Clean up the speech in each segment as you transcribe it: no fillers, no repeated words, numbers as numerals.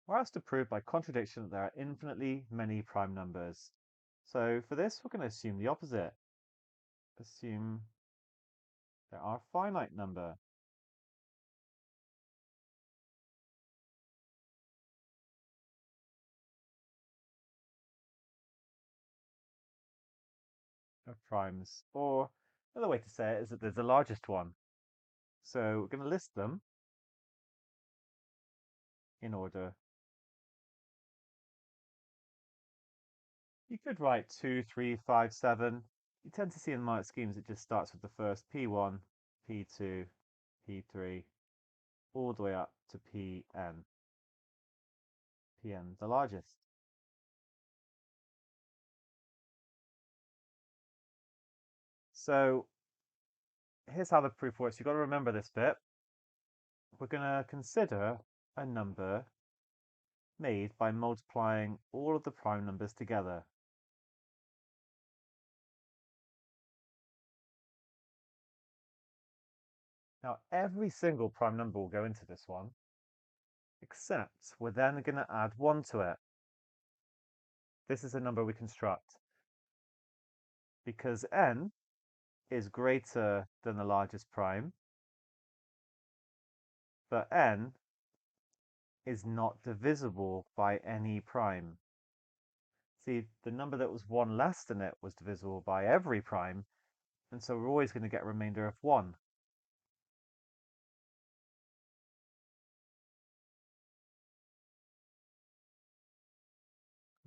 We're asked to prove by contradiction that there are infinitely many prime numbers. So for this, we're going to assume the opposite. Assume there are a finite number of primes. Or another way to say it is that there's the largest one. So we're going to list them in order. You could write 2, 3, 5, 7. You tend to see in Maya schemes it just starts with the first P1, P2, P3, all the way up to Pn. Pn, the largest. So here's how the proof works. You've got to remember this bit. We're going to consider a number made by multiplying all of the prime numbers together. Now, every single prime number will go into this one, except we're then going to add 1 to it. This is a number we construct because n is greater than the largest prime, but n is not divisible by any prime. See, the number that was 1 less than it was divisible by every prime, and so we're always going to get a remainder of 1.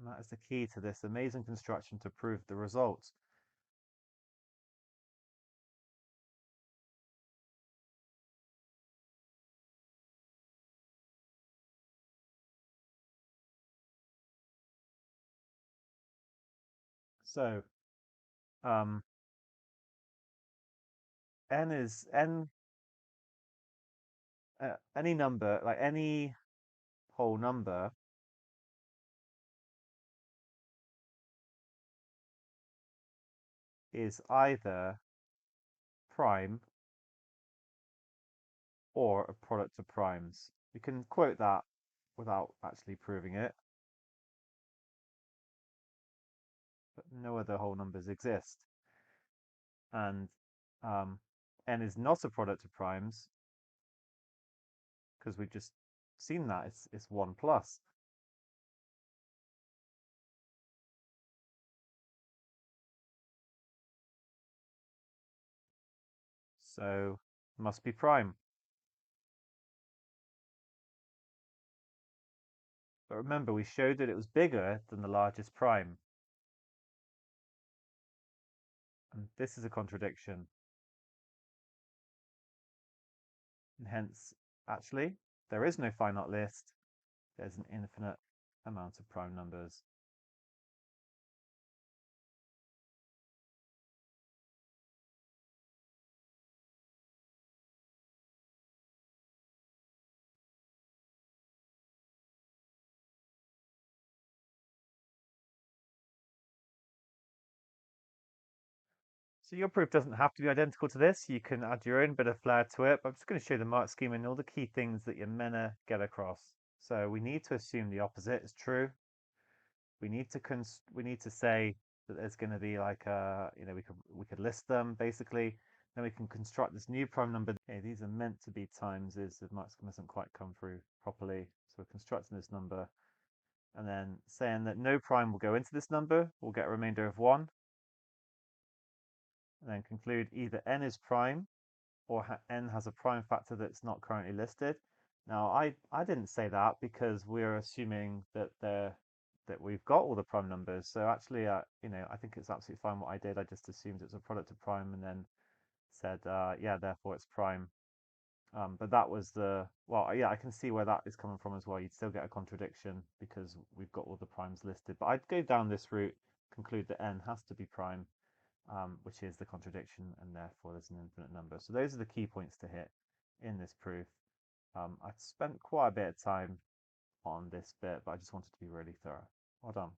And that is the key to this amazing construction to prove the result. So um, n is n any number, like any whole number, is either prime or a product of primes. We can quote that without actually proving it, but no other whole numbers exist. And um, n is not a product of primes because we've just seen that it's 1 plus. So must be prime. But remember, we showed that it was bigger than the largest prime. And this is a contradiction. And hence, actually, there is no finite list. There's an infinite amount of prime numbers. So your proof doesn't have to be identical to this. You can add your own bit of flair to it. But I'm just going to show the mark scheme and all the key things that you're meant to get across. So we need to assume the opposite is true. We need to say that there's going to be like we could list them basically. Then we can construct this new prime number. Okay, these are meant to be times. Is the mark scheme hasn't quite come through properly. So we're constructing this number and then saying that no prime will go into this number. We'll get a remainder of 1. And then conclude either n is prime or n has a prime factor that's not currently listed. Now, I didn't say that because we're assuming that we've got all the prime numbers. So actually, I think it's absolutely fine what I did. I just assumed it's a product of prime and then said, yeah, therefore it's prime. But that was well, yeah, I can see where that is coming from as well. You'd still get a contradiction because we've got all the primes listed. But I'd go down this route, conclude that n has to be prime, which is the contradiction, and therefore there's an infinite number. So those are the key points to hit in this proof. I spent quite a bit of time on this bit, but I just wanted to be really thorough. Well done.